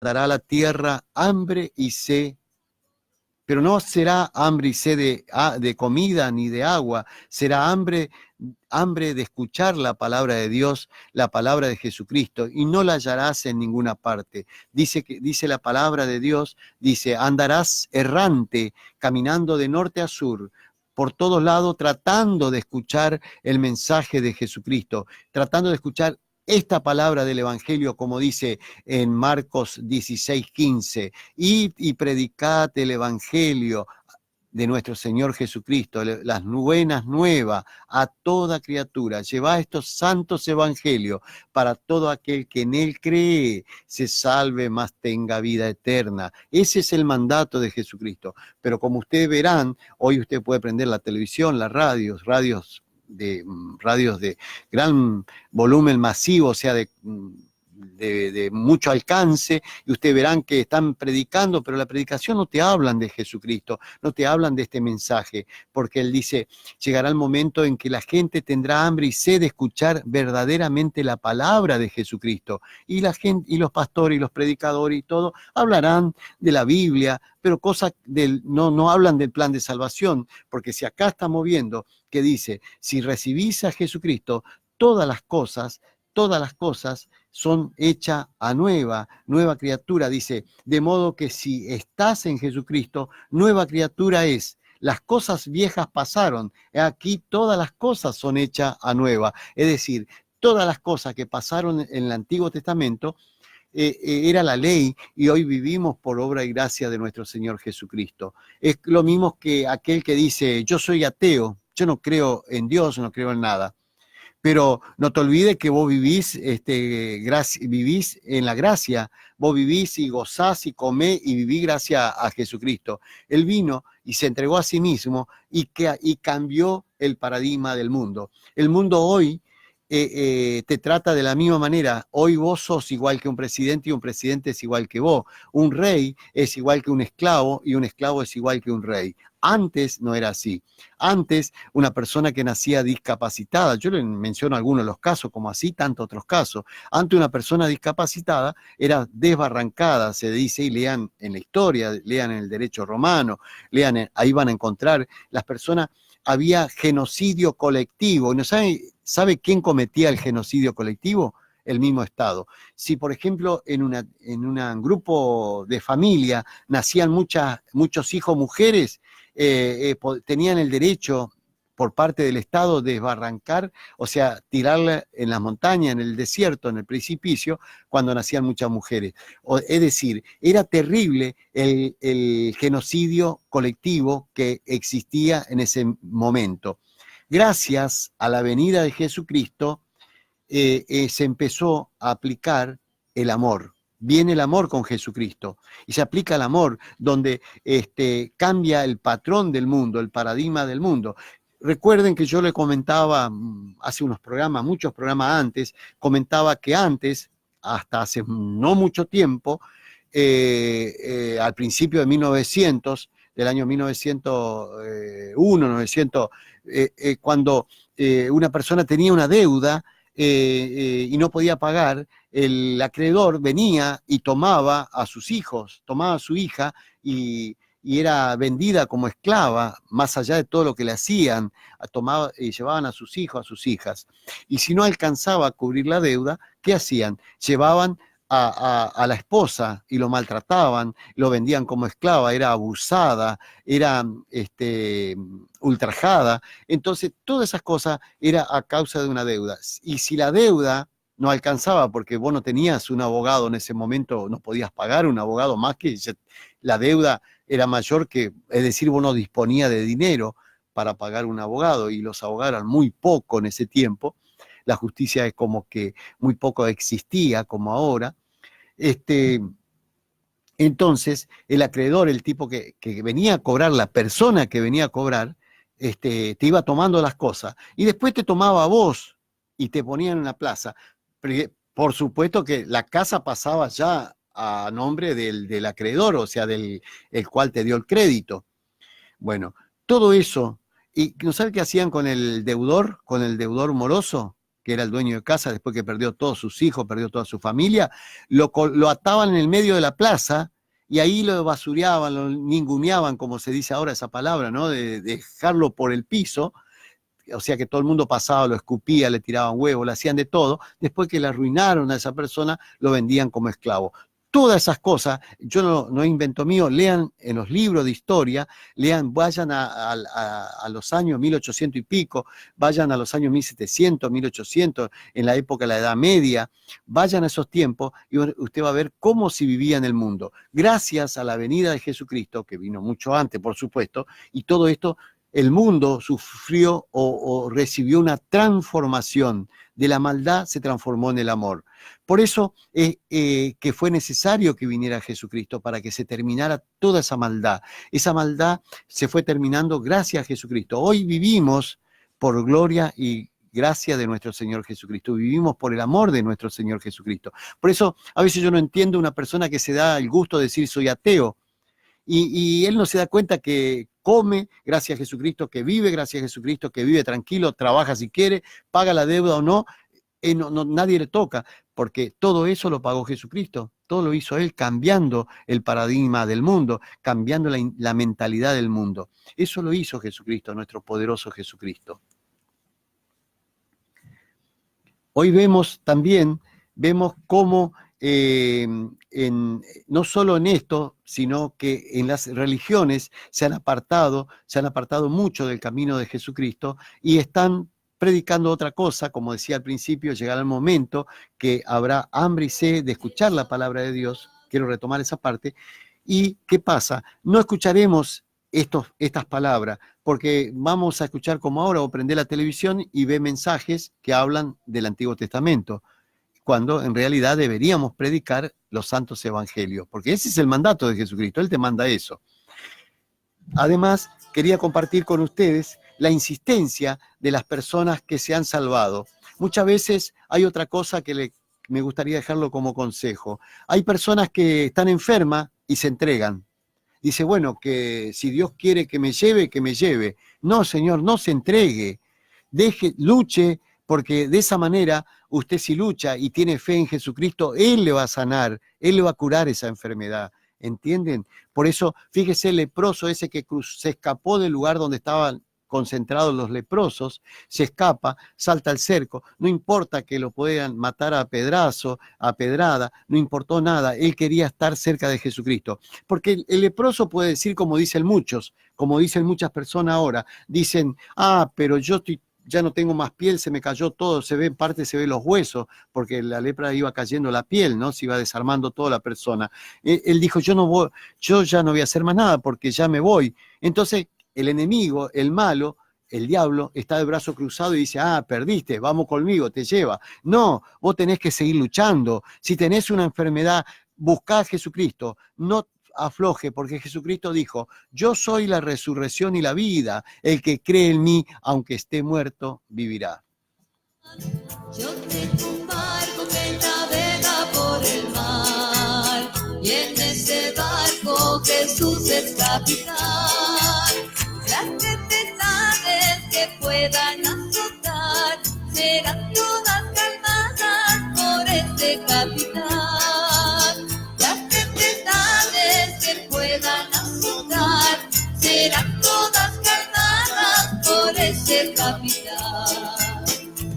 dará la tierra hambre y sed, pero no será hambre y sed de comida ni de agua, será hambre de escuchar la palabra de Dios, la palabra de Jesucristo, y no la hallarás en ninguna parte. Dice la palabra de Dios, dice, andarás errante, caminando de norte a sur, por todos lados, tratando de escuchar el mensaje de Jesucristo, tratando de escuchar esta palabra del Evangelio, como dice en Marcos 16:15, id y predicad el Evangelio de nuestro Señor Jesucristo, las buenas nuevas a toda criatura. Lleva estos santos evangelios para todo aquel que en él cree, se salve, mas tenga vida eterna. Ese es el mandato de Jesucristo. Pero como ustedes verán, hoy usted puede prender la televisión, las radios de gran volumen masivo, o sea, de mucho alcance, y ustedes verán que están predicando, pero la predicación no te hablan de Jesucristo, no te hablan de este mensaje, porque él dice, llegará el momento en que la gente tendrá hambre y sed de escuchar verdaderamente la palabra de Jesucristo, y la gente, y los pastores y los predicadores y todo, hablarán de la Biblia, pero no hablan del plan de salvación, porque si acá estamos viendo que dice, si recibís a Jesucristo, todas las cosas son hechas a nueva criatura, dice, de modo que si estás en Jesucristo, nueva criatura es. Las cosas viejas pasaron, aquí todas las cosas son hechas a nueva. Es decir, todas las cosas que pasaron en el Antiguo Testamento era la ley, y hoy vivimos por obra y gracia de nuestro Señor Jesucristo. Es lo mismo que aquel que dice, yo soy ateo, yo no creo en Dios, no creo en nada. Pero no te olvides que vos vivís en la gracia, vos vivís y gozás y comés y vivís gracias a Jesucristo. Él vino y se entregó a sí mismo y cambió el paradigma del mundo. El mundo hoy te trata de la misma manera. Hoy vos sos igual que un presidente y un presidente es igual que vos. Un rey es igual que un esclavo y un esclavo es igual que un rey. Antes no era así. Antes, una persona que nacía discapacitada, yo le menciono algunos de los casos, como así tantos otros casos, antes una persona discapacitada era desbarrancada, se dice, y lean en la historia, lean en el derecho romano, ahí van a encontrar las personas, había genocidio colectivo. ¿No sabe quién cometía el genocidio colectivo? El mismo Estado. Si, por ejemplo, en un grupo de familia nacían muchos hijos mujeres, tenían el derecho por parte del Estado de desbarrancar, o sea, tirarla en las montañas, en el desierto, en el precipicio, cuando nacían muchas mujeres. Es decir, era terrible el genocidio colectivo que existía en ese momento. Gracias a la venida de Jesucristo, se empezó a aplicar el amor. Viene el amor con Jesucristo y se aplica el amor donde cambia el patrón del mundo, el paradigma del mundo. Recuerden que yo le comentaba hace muchos programas antes, comentaba que antes, hasta hace no mucho tiempo, al principio de 1900, del año 1901, 900, cuando una persona tenía una deuda, y no podía pagar, el acreedor venía y tomaba a sus hijos, tomaba a su hija y era vendida como esclava, más allá de todo lo que le hacían, llevaban a sus hijos, a sus hijas. Y si no alcanzaba a cubrir la deuda, ¿qué hacían? Llevaban a la esposa y lo maltrataban, lo vendían como esclava, era abusada, era ultrajada. Entonces, todas esas cosas era a causa de una deuda. Y si la deuda no alcanzaba porque vos no tenías un abogado en ese momento, no podías pagar un abogado más que la deuda era mayor que, es decir, vos no disponías de dinero para pagar un abogado y los abogados eran muy poco en ese tiempo. La justicia es como que muy poco existía como ahora. Entonces, el acreedor, el tipo que venía a cobrar, la persona que venía a cobrar, te iba tomando las cosas y después te tomaba a vos y te ponía en una plaza. Por supuesto que la casa pasaba ya a nombre del acreedor, o sea, el cual te dio el crédito. Bueno, todo eso, ¿y no sabe qué hacían con el deudor moroso? que era el dueño de casa, después que perdió todos sus hijos, perdió toda su familia, lo ataban en el medio de la plaza y ahí lo basureaban, lo ninguneaban, como se dice ahora esa palabra, ¿no? De dejarlo por el piso, o sea que todo el mundo pasaba, lo escupía, le tiraban huevos, le hacían de todo. Después que le arruinaron a esa persona, lo vendían como esclavo. Todas esas cosas, yo no invento mío, lean en los libros de historia, lean, vayan a los años 1800 y pico, vayan a los años 1700, 1800, en la época de la Edad Media, vayan a esos tiempos y usted va a ver cómo se vivía en el mundo. Gracias a la venida de Jesucristo, que vino mucho antes, por supuesto, y todo esto, el mundo sufrió o recibió una transformación. De la maldad se transformó en el amor. Por eso que fue necesario que viniera Jesucristo, para que se terminara toda esa maldad. Esa maldad se fue terminando gracias a Jesucristo. Hoy vivimos por gloria y gracia de nuestro Señor Jesucristo. Vivimos por el amor de nuestro Señor Jesucristo. Por eso a veces yo no entiendo una persona que se da el gusto de decir soy ateo, y él no se da cuenta que come gracias a Jesucristo, que vive gracias a Jesucristo, que vive tranquilo, trabaja si quiere, paga la deuda o no, nadie le toca, porque todo eso lo pagó Jesucristo, todo lo hizo Él, cambiando el paradigma del mundo, cambiando la mentalidad del mundo. Eso lo hizo Jesucristo, nuestro poderoso Jesucristo. Hoy vemos cómo no solo en esto, sino que en las religiones se han apartado mucho del camino de Jesucristo y están predicando otra cosa. Como decía al principio, llegará el momento que habrá hambre y sed de escuchar la palabra de Dios. Quiero retomar esa parte. ¿Y qué pasa? No escucharemos estas palabras, porque vamos a escuchar como ahora, o prender la televisión y ver mensajes que hablan del Antiguo Testamento, cuando en realidad deberíamos predicar los santos evangelios, porque ese es el mandato de Jesucristo, Él te manda eso. Además, quería compartir con ustedes la insistencia de las personas que se han salvado. Muchas veces hay otra cosa que me gustaría dejarlo como consejo. Hay personas que están enfermas y se entregan. Dice, bueno, que si Dios quiere que me lleve. No, Señor, no se entregue. Luche, porque de esa manera usted, si lucha y tiene fe en Jesucristo, Él le va a sanar, Él le va a curar esa enfermedad. ¿Entienden? Por eso, fíjese el leproso ese que se escapó del lugar donde estaban concentrados los leprosos, se escapa, salta al cerco, no importa que lo puedan matar a pedrazo, a pedrada, no importó nada, él quería estar cerca de Jesucristo. Porque el leproso puede decir, como dicen muchas personas ahora, dicen, pero yo ya no tengo más piel, se me cayó todo, se ve en parte, se ve los huesos, porque la lepra iba cayendo la piel, ¿no? Se iba desarmando toda la persona. Él dijo, yo ya no voy a hacer más nada porque ya me voy. Entonces, el enemigo, el malo, el diablo, está de brazo cruzado y dice, perdiste, vamos conmigo, te lleva. No, vos tenés que seguir luchando. Si tenés una enfermedad, buscá a Jesucristo, no afloje, porque Jesucristo dijo, yo soy la resurrección y la vida, el que cree en mí, aunque esté muerto, vivirá. Yo tengo un barco que navega por el mar, y en ese barco Jesús es capitán. Las tempestades que puedan azotar serán todas calmadas por este capitán. Las tempestades que puedan azotar serán todas calmadas por este capitán.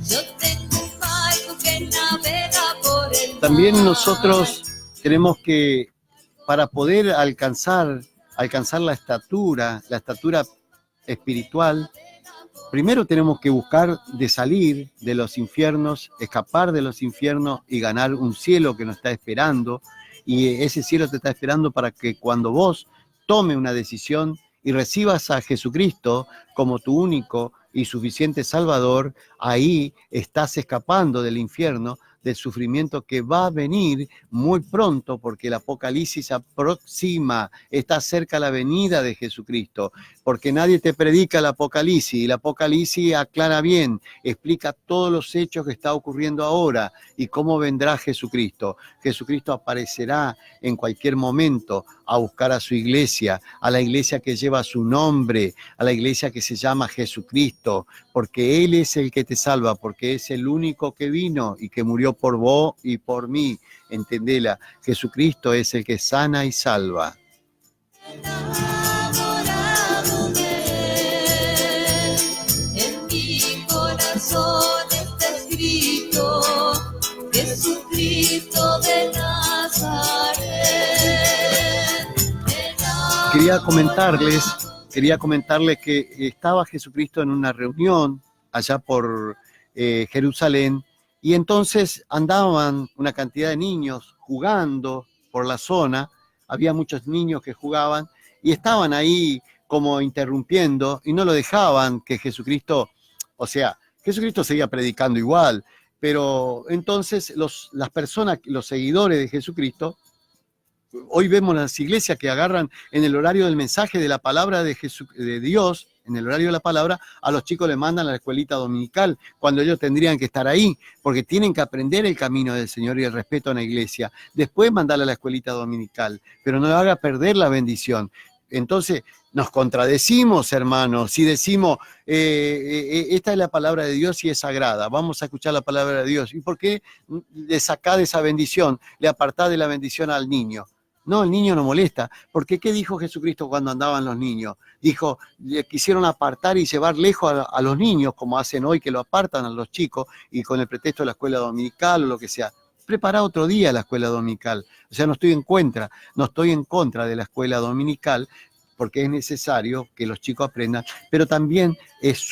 Yo tengo un barco que navega por el mar. También nosotros tenemos que, para poder alcanzar la estatura espiritual, primero tenemos que buscar de salir de los infiernos, escapar de los infiernos y ganar un cielo que nos está esperando. Y ese cielo te está esperando para que cuando vos tome una decisión y recibas a Jesucristo como tu único y suficiente Salvador, ahí estás escapando del infierno, del sufrimiento que va a venir muy pronto, porque el Apocalipsis se aproxima, está cerca la venida de Jesucristo, porque nadie te predica el Apocalipsis, y el Apocalipsis aclara bien, explica todos los hechos que está ocurriendo ahora y cómo vendrá Jesucristo. Jesucristo aparecerá en cualquier momento a buscar a su iglesia, a la iglesia que lleva su nombre, a la iglesia que se llama Jesucristo, porque Él es el que te salva, porque es el único que vino y que murió por vos y por mí. Entendela, Jesucristo es el que sana y salva. Enamorado de él, en mi corazón está escrito, Jesucristo de Nazaret. Quería comentarles que estaba Jesucristo en una reunión allá por Jerusalén, y entonces andaban una cantidad de niños jugando por la zona, había muchos niños que jugaban y estaban ahí como interrumpiendo y no lo dejaban que Jesucristo, o sea, Jesucristo seguía predicando igual, pero entonces las personas, los seguidores de Jesucristo, hoy vemos las iglesias que agarran en el horario del mensaje de la palabra de Dios, en el horario de la palabra, a los chicos les mandan a la escuelita dominical, cuando ellos tendrían que estar ahí, porque tienen que aprender el camino del Señor y el respeto a la iglesia. Después mandarle a la escuelita dominical, pero no le haga perder la bendición. Entonces, nos contradecimos, hermanos, si decimos, esta es la palabra de Dios y es sagrada, vamos a escuchar la palabra de Dios. ¿Y por qué le sacás de esa bendición, le apartás de la bendición al niño? No, el niño no molesta, porque ¿qué dijo Jesucristo cuando andaban los niños? Dijo, le quisieron apartar y llevar lejos a los niños, como hacen hoy, que lo apartan a los chicos, y con el pretexto de la escuela dominical o lo que sea. Prepara otro día la escuela dominical. O sea, no estoy en contra de la escuela dominical, porque es necesario que los chicos aprendan, pero también es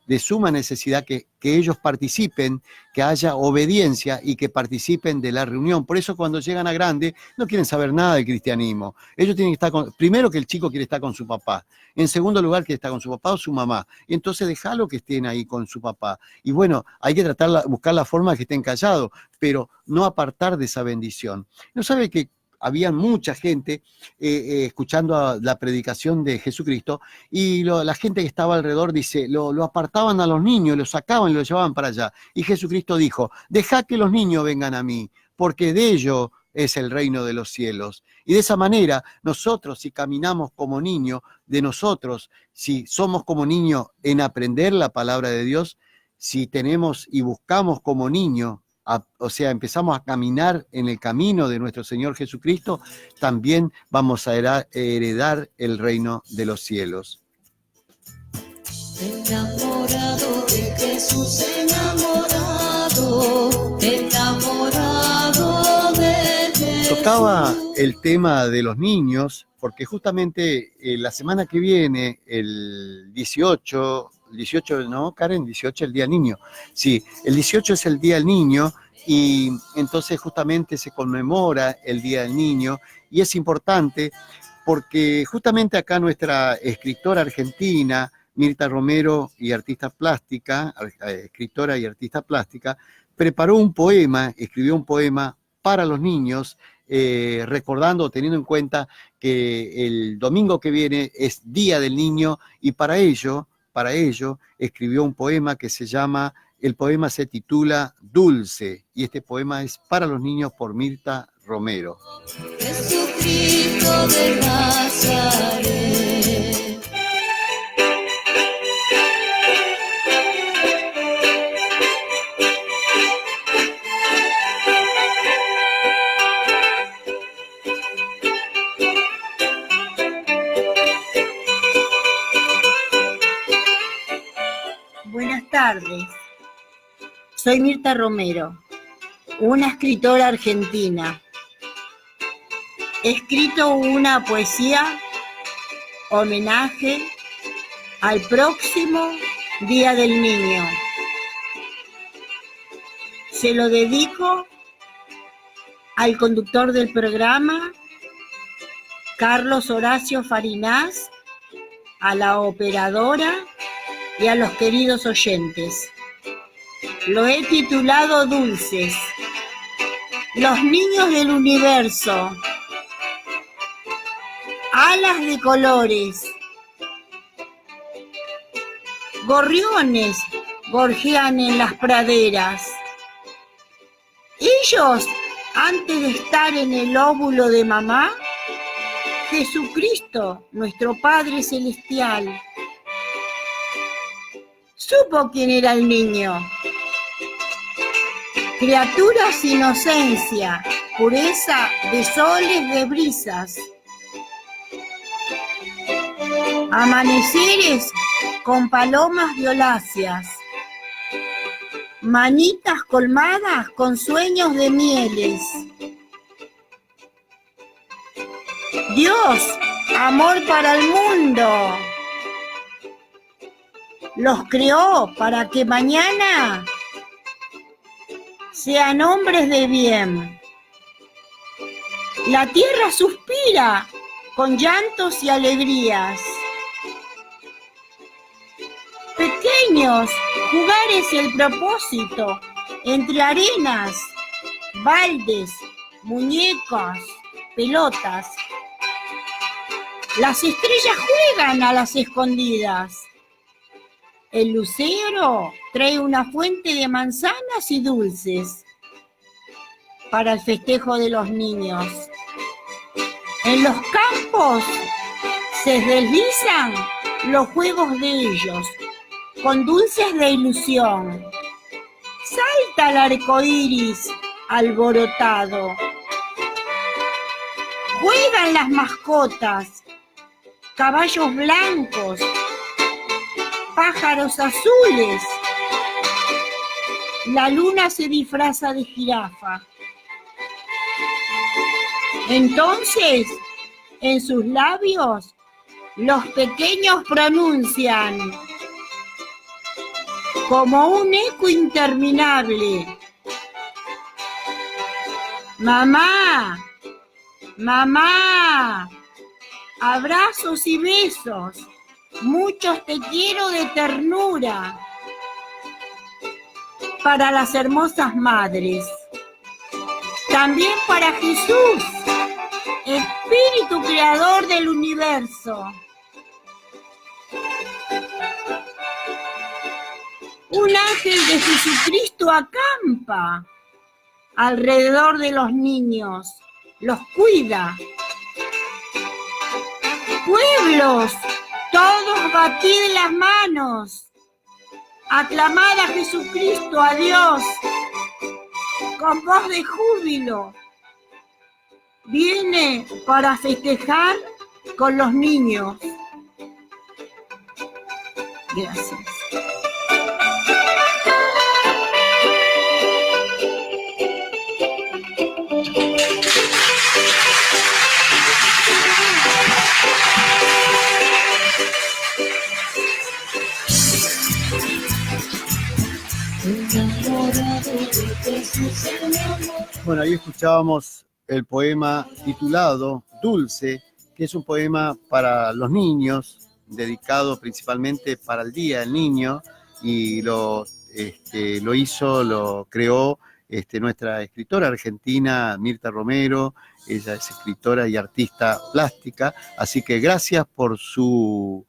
de suma necesidad que ellos participen, que haya obediencia y que participen de la reunión. Por eso cuando llegan a grande no quieren saber nada del cristianismo. Ellos tienen que estar primero que el chico quiere estar con su papá, en segundo lugar quiere estar con su papá o su mamá, y entonces déjalo que estén ahí con su papá. Y bueno, hay que buscar la forma de que estén callados, pero no apartar de esa bendición. ¿No sabe que había mucha gente escuchando la predicación de Jesucristo, y la gente que estaba alrededor, dice, lo apartaban a los niños, lo sacaban y lo llevaban para allá? Y Jesucristo dijo, dejad que los niños vengan a mí, porque de ellos es el reino de los cielos. Y de esa manera, nosotros, si caminamos como niños, de nosotros, si somos como niños en aprender la palabra de Dios, si tenemos y buscamos como niños, o sea, empezamos a caminar en el camino de nuestro Señor Jesucristo, también vamos a heredar el reino de los cielos. Enamorado de Jesús, enamorado de Jesús. Tocaba el tema de los niños, porque justamente la semana que viene, el 18, ¿no, Karen? 18 el Día del Niño. Sí, el 18 es el Día del Niño, y entonces justamente se conmemora el Día del Niño, y es importante porque justamente acá nuestra escritora argentina, Mirta Romero, y artista plástica, escritora y artista plástica, preparó un poema, escribió un poema para los niños, recordando, teniendo en cuenta que el domingo que viene es Día del Niño, y para ello escribió un poema que se llama, el poema se titula Dulce, y este poema es para los niños por Mirta Romero. Jesucristo de Nazaret. Buenas tardes, soy Mirta Romero, una escritora argentina. He escrito una poesía homenaje al próximo Día del Niño. Se lo dedico al conductor del programa, Carlos Horacio Farinás, a la operadora y a los queridos oyentes. Lo he titulado Dulces. los niños del universo, alas de colores, gorriones gorjean en las praderas. Ellos, antes de estar en el óvulo de mamá, Jesucristo, nuestro Padre Celestial, supo quién era el niño. Criatura sin inocencia, pureza de soles, de brisas. Amaneceres con palomas violáceas. Manitas colmadas con sueños de mieles. Dios, amor para el mundo. Los creó para que mañana sean hombres de bien. La tierra suspira con llantos y alegrías. Pequeños, jugar es el propósito, entre arenas, baldes, muñecas, pelotas. Las estrellas juegan a las escondidas. El lucero trae una fuente de manzanas y dulces para el festejo de los niños. En los campos se deslizan los juegos de ellos, con dulces de ilusión. Salta el arco iris alborotado. Juegan las mascotas, caballos blancos, pájaros azules. La luna se disfraza de jirafa. Entonces, en sus labios, los pequeños pronuncian como un eco interminable: mamá, mamá, abrazos y besos, muchos te quiero de ternura. Para las hermosas madres, también para Jesús, Espíritu Creador del universo. Un ángel de Jesucristo acampa alrededor de los niños, los cuida. Pueblos, todos batid las manos, aclamad a Jesucristo, a Dios, con voz de júbilo. Viene para festejar con los niños. Gracias. Bueno, ahí escuchábamos el poema titulado Dulce, que es un poema para los niños, dedicado principalmente para el Día del Niño, y lo creó nuestra escritora argentina, Mirta Romero. Ella es escritora y artista plástica, así que gracias por su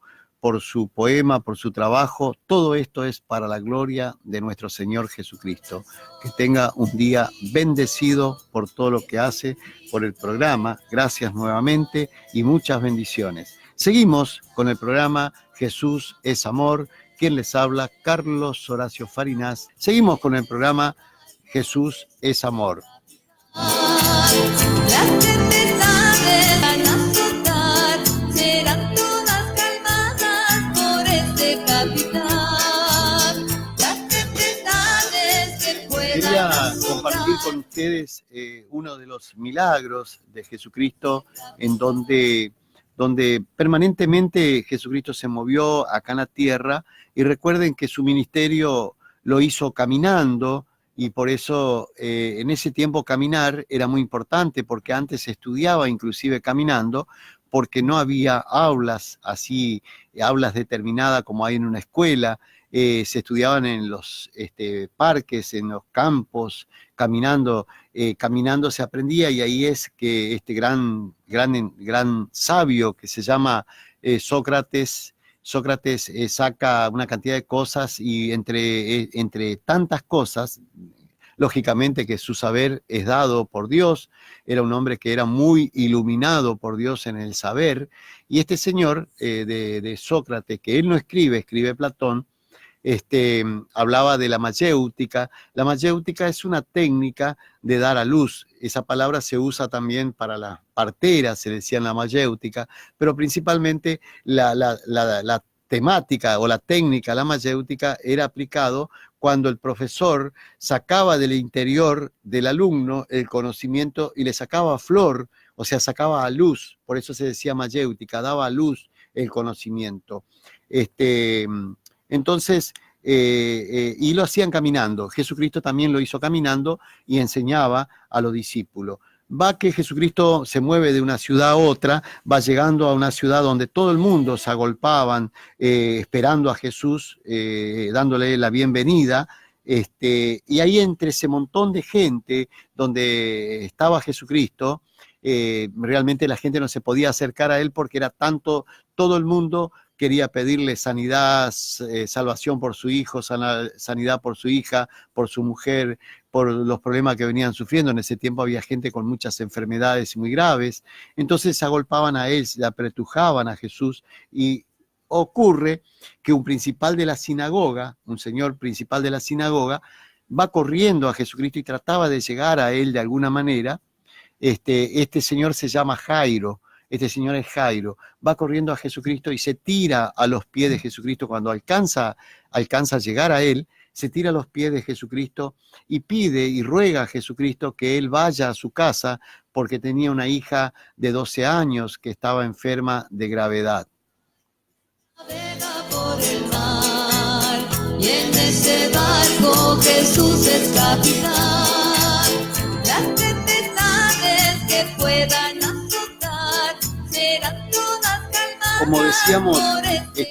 poema, por su trabajo. Todo esto es para la gloria de nuestro Señor Jesucristo. Que tenga un día bendecido por todo lo que hace, por el programa. Gracias nuevamente y muchas bendiciones. Seguimos con el programa Jesús es Amor. Quien les habla, Carlos Horacio Farinas. Seguimos con el programa Jesús es Amor. Las tempestades van a azotar, serán todas calmadas por este capitán. Las tempestades que puedan Quería azotar. compartir con ustedes uno de los milagros de Jesucristo, en donde permanentemente Jesucristo se movió acá en la tierra, y recuerden que su ministerio lo hizo caminando, y por eso en ese tiempo caminar era muy importante, porque antes se estudiaba inclusive caminando, porque no había aulas así, aulas determinadas como hay en una escuela. Se estudiaban en los parques, en los campos, caminando. caminando se aprendía, y ahí es que este gran sabio que se llama Sócrates saca una cantidad de cosas, y entre tantas cosas, lógicamente que su saber es dado por Dios, era un hombre que era muy iluminado por Dios en el saber, y este señor de Sócrates, que él no escribe, escribe Platón, hablaba de la mayéutica. La mayéutica es una técnica de dar a luz. Esa palabra se usa también para las parteras, se decía en la mayéutica, pero principalmente la temática o la técnica, la mayéutica, era aplicado cuando el profesor sacaba del interior del alumno el conocimiento y le sacaba a flor, o sea, sacaba a luz. Por eso se decía mayéutica, daba a luz el conocimiento. Entonces, y lo hacían caminando. Jesucristo también lo hizo caminando y enseñaba a los discípulos. Va que Jesucristo se mueve de una ciudad a otra, va llegando a una ciudad donde todo el mundo se agolpaban esperando a Jesús, dándole la bienvenida. Y ahí entre ese montón de gente donde estaba Jesucristo, realmente la gente no se podía acercar a él porque era tanto, todo el mundo quería pedirle sanidad, salvación por su hijo, sanidad por su hija, por su mujer, por los problemas que venían sufriendo. En ese tiempo había gente con muchas enfermedades muy graves. Entonces se agolpaban a él, se apretujaban a Jesús, y ocurre que un principal de la sinagoga, un señor principal de la sinagoga, va corriendo a Jesucristo y trataba de llegar a él de alguna manera. Este señor se llama Jairo. Este señor es Jairo, va corriendo a Jesucristo y se tira a los pies de Jesucristo. Cuando alcanza a llegar a él, se tira a los pies de Jesucristo y pide y ruega a Jesucristo que él vaya a su casa, porque tenía una hija de 12 años que estaba enferma de gravedad. Navega por el mar, y en ese barco Jesús es capitán. Las tempestades que puedan azotar serán todas calmadas. Como decíamos, por este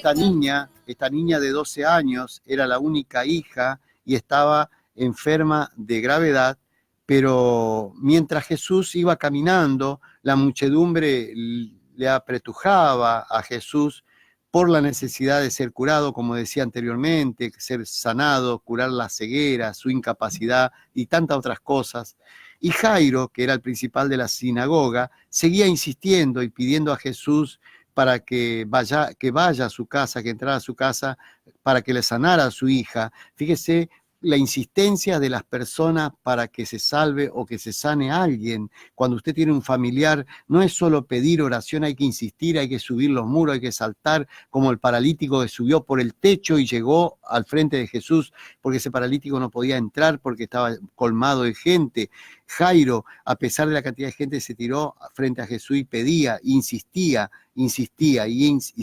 esta niña de 12 años era la única hija y estaba enferma de gravedad, pero mientras Jesús iba caminando, la muchedumbre le apretujaba a Jesús por la necesidad de ser curado, como decía anteriormente, ser sanado, curar la ceguera, su incapacidad y tantas otras cosas. Y Jairo, que era el principal de la sinagoga, seguía insistiendo y pidiendo a Jesús para que vaya a su casa, que entrara a su casa, para que le sanara a su hija. Fíjese la insistencia de las personas para que se salve o que se sane a alguien. Cuando usted tiene un familiar, no es solo pedir oración, hay que insistir, hay que subir los muros, hay que saltar, como el paralítico que subió por el techo y llegó al frente de Jesús, porque ese paralítico no podía entrar porque estaba colmado de gente. Jairo, a pesar de la cantidad de gente, se tiró frente a Jesús y pedía, insistía y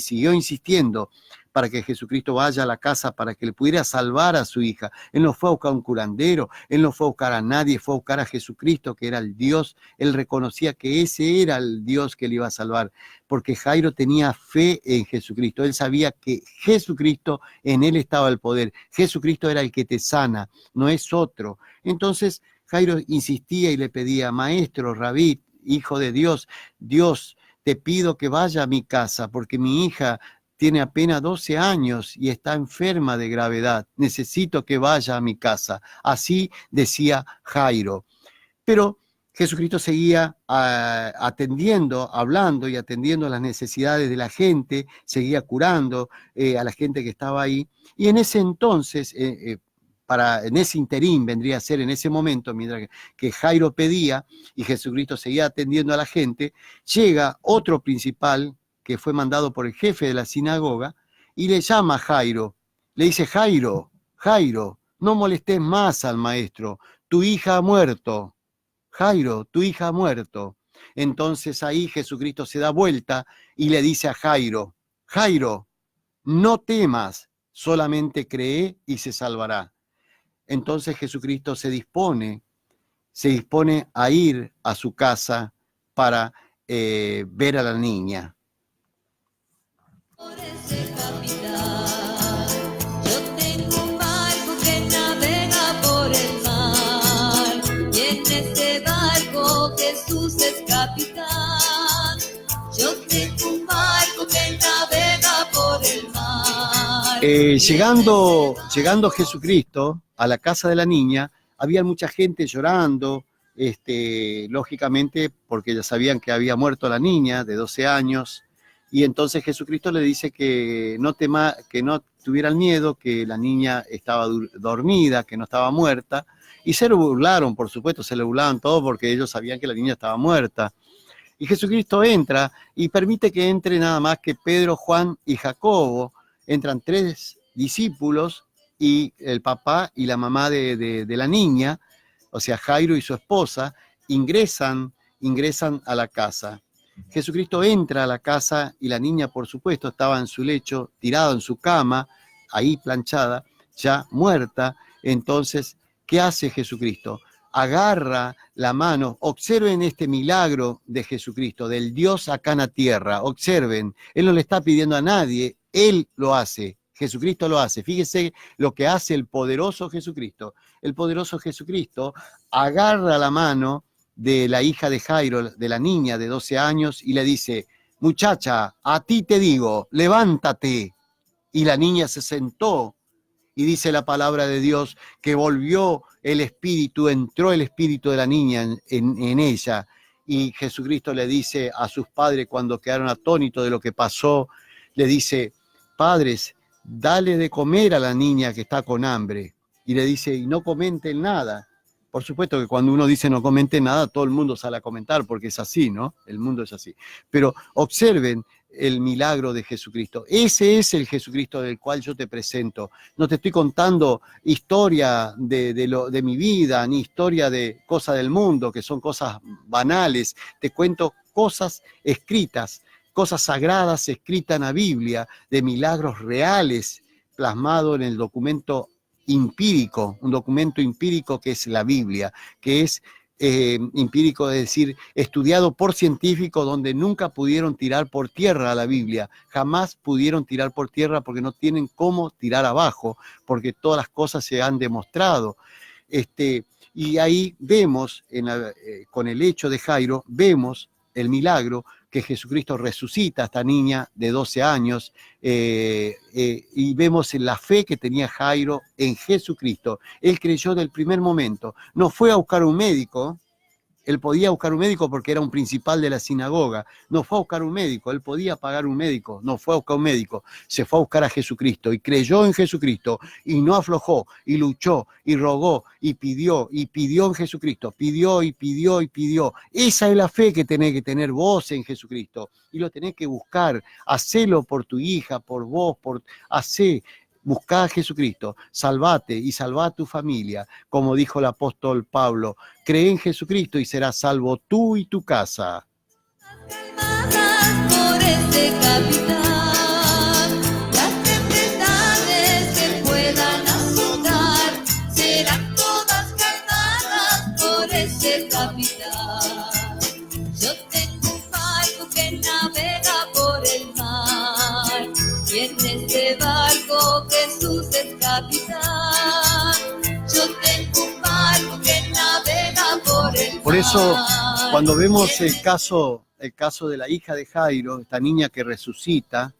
siguió insistiendo para que Jesucristo vaya a la casa, para que le pudiera salvar a su hija. Él no fue a buscar un curandero, él no fue a buscar a nadie, fue a buscar a Jesucristo, que era el Dios. Él reconocía que ese era el Dios que le iba a salvar, porque Jairo tenía fe en Jesucristo. Él sabía que Jesucristo, en él estaba el poder. Jesucristo era el que te sana, no es otro. Entonces Jairo insistía y le pedía: maestro, rabí, hijo de Dios, te pido que vaya a mi casa, porque mi hija tiene apenas 12 años y está enferma de gravedad. Necesito que vaya a mi casa. Así decía Jairo. Pero Jesucristo seguía atendiendo, hablando y atendiendo las necesidades de la gente, seguía curando a la gente que estaba ahí. Y en ese entonces, en ese interín, vendría a ser en ese momento, mientras que Jairo pedía y Jesucristo seguía atendiendo a la gente, llega otro principal que fue mandado por el jefe de la sinagoga, y le llama a Jairo. Le dice: Jairo, no molestes más al maestro, tu hija ha muerto. Jairo, tu hija ha muerto. Entonces ahí Jesucristo se da vuelta y le dice a Jairo: Jairo, no temas, solamente cree y se salvará. Entonces Jesucristo se dispone a ir a su casa para ver a la niña. Por ese capitán, yo tengo un barco que navega por el mar, y en ese capitán. Yo tengo un barco que navega por el mar. Llegando Jesucristo a la casa de la niña, había mucha gente llorando, lógicamente porque ya sabían que había muerto la niña de 12 años, y entonces Jesucristo le dice que no tuvieran miedo, que la niña estaba dormida, que no estaba muerta, y se lo burlaron, por supuesto, se lo burlaban todos porque ellos sabían que la niña estaba muerta. Y Jesucristo entra y permite que entre nada más que Pedro, Juan y Jacobo. Entran 3 discípulos y el papá y la mamá de la niña, o sea, Jairo y su esposa, ingresan a la casa. Jesucristo entra a la casa y la niña, por supuesto, estaba en su lecho, tirada en su cama, ahí planchada, ya muerta. Entonces, ¿qué hace Jesucristo? Agarra la mano. Observen este milagro de Jesucristo, del Dios acá en la tierra. Observen, Él no le está pidiendo a nadie, Él lo hace. Jesucristo lo hace. Fíjese lo que hace el poderoso Jesucristo. El poderoso Jesucristo agarra la mano de la hija de Jairo, de la niña de 12 años, y le dice: muchacha, a ti te digo, levántate. Y la niña se sentó, y dice la palabra de Dios que volvió el espíritu, entró el espíritu de la niña en ella. Y Jesucristo le dice a sus padres, cuando quedaron atónitos de lo que pasó, le dice: padres, dale de comer a la niña que está con hambre. Y le dice: y no comenten nada. Por supuesto que cuando uno dice no comenten nada, todo el mundo sale a comentar, porque es así, ¿no? El mundo es así. Pero observen el milagro de Jesucristo. Ese es el Jesucristo del cual yo te presento. No te estoy contando historia de mi vida, ni historia de cosas del mundo, que son cosas banales. Te cuento cosas escritas, cosas sagradas escritas en la Biblia, de milagros reales plasmados en el documento empírico, un documento empírico que es la Biblia, que es empírico, es decir, estudiado por científicos, donde nunca pudieron tirar por tierra a la Biblia, jamás pudieron tirar por tierra porque no tienen cómo tirar abajo, porque todas las cosas se han demostrado. Y ahí vemos, con el hecho de Jairo, vemos el milagro que Jesucristo resucita a esta niña de 12 años, y vemos la fe que tenía Jairo en Jesucristo. Él creyó del primer momento, no fue a buscar un médico. Él podía buscar un médico porque era un principal de la sinagoga. No fue a buscar un médico, él podía pagar un médico. No fue a buscar un médico, se fue a buscar a Jesucristo y creyó en Jesucristo y no aflojó y luchó y rogó y pidió en Jesucristo. Pidió y pidió y pidió. Esa es la fe que tenés que tener vos en Jesucristo y lo tenés que buscar. Hacelo por tu hija, por vos, buscá a Jesucristo, salvate y salvá a tu familia, como dijo el apóstol Pablo. Cree en Jesucristo y serás salvo tú y tu casa. Calmadas por ese capitán, las tempestades que puedan azotar serán todas calmadas por ese capitán. Yo tengo un barco que navega por el mar, y en este barco Jesús es capitán. Yo tengo un barco que navega por el mar. Por eso, cuando vemos el caso de la hija de Jairo, esta niña que resucita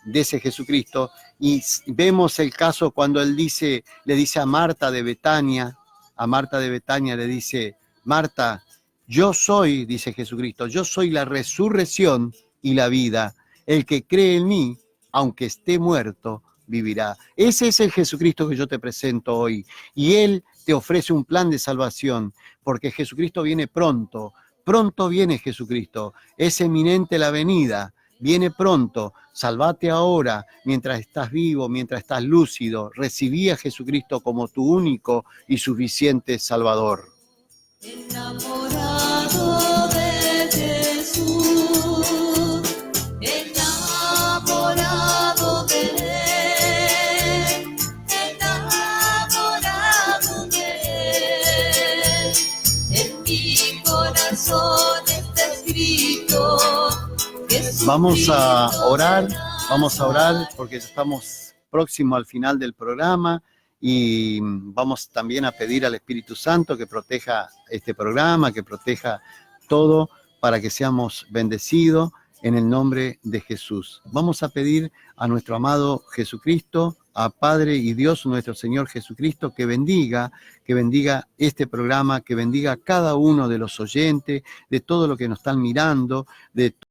de ese Jesucristo, y vemos el caso cuando él le dice a Marta de Betania, le dice: Marta, yo soy, dice Jesucristo, yo soy la resurrección y la vida. El que cree en mí, aunque esté muerto, vivirá. Ese es el Jesucristo que yo te presento hoy. Y Él te ofrece un plan de salvación, porque Jesucristo viene pronto. Pronto viene Jesucristo. Es eminente la venida. Viene pronto. Salvate ahora, mientras estás vivo, mientras estás lúcido. Recibí a Jesucristo como tu único y suficiente Salvador. Enamorado de Jesús, enamorado de Él, enamorado de Él. En mi corazón está escrito. Vamos a orar porque ya estamos próximos al final del programa. Y vamos también a pedir al Espíritu Santo que proteja este programa, que proteja todo, para que seamos bendecidos en el nombre de Jesús. Vamos a pedir a nuestro amado Jesucristo, a Padre y Dios nuestro Señor Jesucristo, que bendiga este programa, que bendiga a cada uno de los oyentes, de todo lo que nos están mirando, de